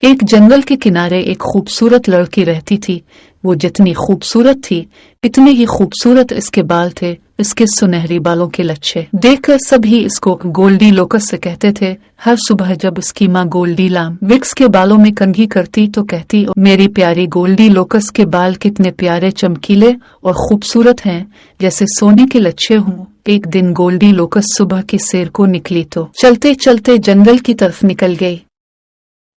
एक जंगल के किनारे एक खूबसूरत लड़की रहती थी। वो जितनी खूबसूरत थी इतने ही खूबसूरत इसके बाल थे। इसके सुनहरी बालों के लच्छे देखकर सभी इसको गोल्डी लोकस से कहते थे। हर सुबह जब उसकी माँ गोल्डी लाम विक्स के बालों में कंघी करती तो कहती, मेरी प्यारी गोल्डी लोकस के बाल कितने प्यारे, चमकीले और खूबसूरत हैं, जैसे सोने के लच्छे हों। एक दिन गोल्डी लोकस सुबह की सैर को निकली तो चलते चलते जंगल की तरफ निकल गई।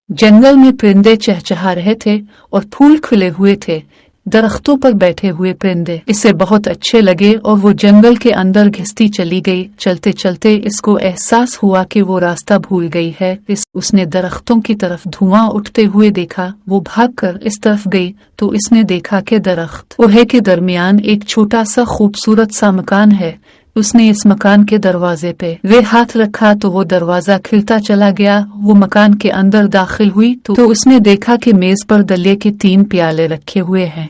जंगल में परिंदे चहचहा रहे थे और फूल खिले हुए थे। दरख्तों पर बैठे हुए परिंदे इसे बहुत अच्छे लगे और वो जंगल के अंदर घिसती चली गई। चलते चलते इसको एहसास हुआ कि वो रास्ता भूल गई है। उसने दरख्तों की तरफ धुआं उठते हुए देखा। वो भागकर इस तरफ गई तो इसने देखा कि दरख्त ओहे के दरमियान एक छोटा सा खूबसूरत सा मकान है। उसने इस मकान के दरवाजे पे वे हाथ रखा तो वो दरवाजा खिलता चला गया। वो मकान के अंदर दाखिल हुई तो उसने देखा कि मेज पर दलिये के 3 प्याले रखे हुए हैं।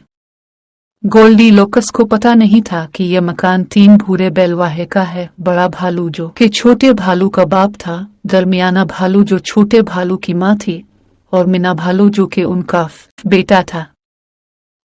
गोल्डी लोकस को पता नहीं था कि यह मकान 3 भूरे बैलवाहे का है। बड़ा भालू जो कि छोटे भालू का बाप था, दरमियाना भालू जो छोटे भालू की माँ थी, और मिना भालू जो कि उनका बेटा था।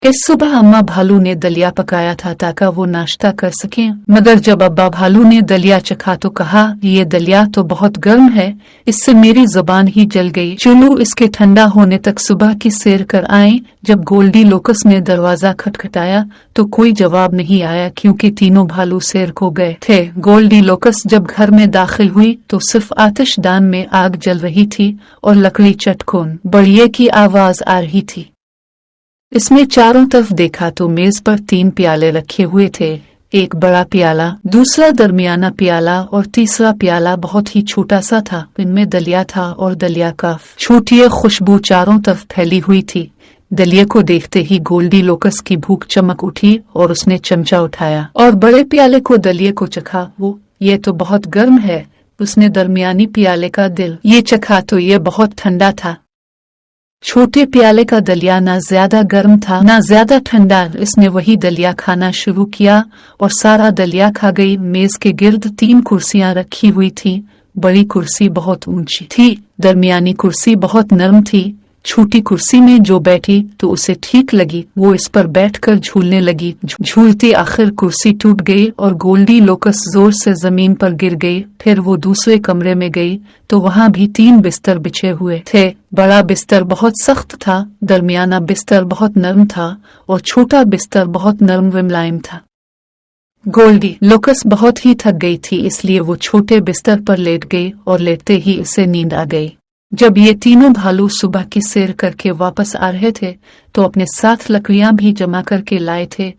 इस सुबह अम्मा भालू ने दलिया पकाया था ताकि वो नाश्ता कर सकें, मगर जब अब्बा भालू ने दलिया चखा तो कहा, ये दलिया तो बहुत गर्म है, इससे मेरी जुबान ही जल गई। चलो इसके ठंडा होने तक सुबह की सैर कर आए। जब गोल्डी लोकस ने दरवाजा खटखटाया तो कोई जवाब नहीं आया क्योंकि तीनों भालू सैर को गए थे। गोल्डी लोकस जब घर में दाखिल हुई तो सिर्फ आतिशदान में आग जल रही थी और लकड़ी चटकोन बढ़िए की आवाज आ रही थी। इसने चारों तरफ देखा तो मेज पर 3 प्याले रखे हुए थे। एक बड़ा प्याला, दूसरा दरमियाना प्याला और तीसरा प्याला बहुत ही छोटा सा था। इनमें दलिया था और दलिया का छोटी खुशबू चारों तरफ फैली हुई थी। दलिया को देखते ही गोल्डी लोकस की भूख चमक उठी और उसने चमचा उठाया और बड़े प्याले को दलिये को चखा। वो ये तो बहुत गर्म है। उसने दरमियानी प्याले का दिल ये चखा तो ये बहुत ठंडा था। छोटे प्याले का दलिया ना ज्यादा गर्म था ना ज्यादा ठंडा। इसने वही दलिया खाना शुरू किया और सारा दलिया खा गई। मेज के गिर्द 3 कुर्सियां रखी हुई थी। बड़ी कुर्सी बहुत ऊंची थी, दरमियानी कुर्सी बहुत नरम थी। छोटी कुर्सी में जो बैठी तो उसे ठीक लगी, वो इस पर बैठकर झूलने लगी। झूलती आखिर कुर्सी टूट गई और गोल्डी लोकस जोर से जमीन पर गिर गई। फिर वो दूसरे कमरे में गई तो वहाँ भी 3 बिस्तर बिछे हुए थे। बड़ा बिस्तर बहुत सख्त था, दरमियाना बिस्तर बहुत नरम था और छोटा बिस्तर बहुत नरम व मुलायम था। गोल्डी लोकस बहुत ही थक गई थी, इसलिए वो छोटे बिस्तर पर लेट गई और लेटते ही उसे नींद आ गई। जब ये तीनों भालू सुबह की सैर करके वापस आ रहे थे तो अपने साथ लकड़ियां भी जमा करके लाए थे।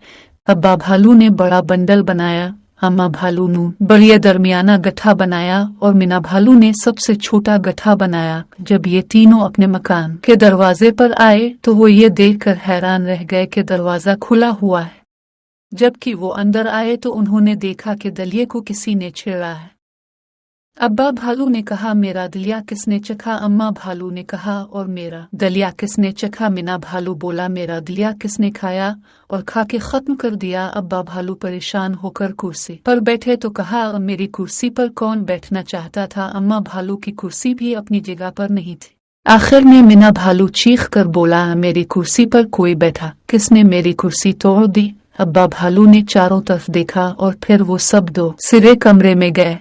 अब्बा भालू ने बड़ा बंडल बनाया, अम्मा भालू ने बढ़िया दरमियाना गट्ठा बनाया और मिना भालू ने सबसे छोटा गट्ठा बनाया। जब ये तीनों अपने मकान के दरवाजे पर आए तो वो ये देखकर हैरान रह गए कि दरवाजा खुला हुआ है। जबकि वो अंदर आए तो उन्होंने देखा कि दलिये को किसी ने छेड़ा है। अब्बा भालू ने कहा, मेरा दलिया किसने चखा? अम्मा भालू ने कहा, और मेरा दलिया किसने चखा? मिना भालू बोला, मेरा दलिया किसने खाया और खा के खत्म कर दिया? अब्बा भालू परेशान होकर कुर्सी पर बैठे तो कहा, मेरी कुर्सी पर कौन बैठना चाहता था? अम्मा भालू की कुर्सी भी अपनी जगह पर नहीं थी। आखिर में मिना भालू चीख कर बोला, मेरी कुर्सी पर कोई बैठा, किसने मेरी कुर्सी तोड़ दी? अब्बा भालू ने चारों तरफ देखा और फिर वो सब 2 सिरे कमरे में गए।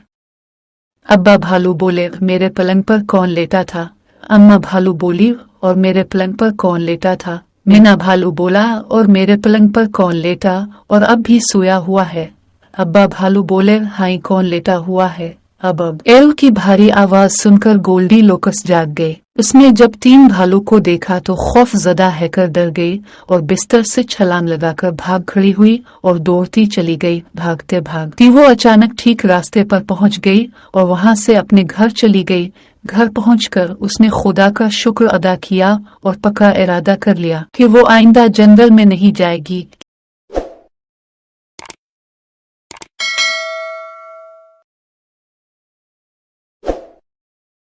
अब्बा भालू बोले, मेरे पलंग पर कौन लेटा था? अम्मा भालू बोली, और मेरे पलंग पर कौन लेटा था? मिना भालू बोला, और मेरे पलंग पर कौन लेटा और अब भी सोया हुआ है? अब्बा भालू बोले, हाय कौन लेटा हुआ है? अब एल की भारी आवाज सुनकर गोल्डी लोकस जाग गई। उसने जब 3 भालू को देखा तो खौफ ज़दा होकर डर गई और बिस्तर से छलांग लगाकर भाग खड़ी हुई और दौड़ती चली गई। भागते भागती वो अचानक ठीक रास्ते पर पहुंच गई और वहां से अपने घर चली गई। घर पहुंचकर उसने खुदा का शुक्र अदा किया और पक्का इरादा कर लिया कि वो आइंदा जंगल में नहीं जाएगी,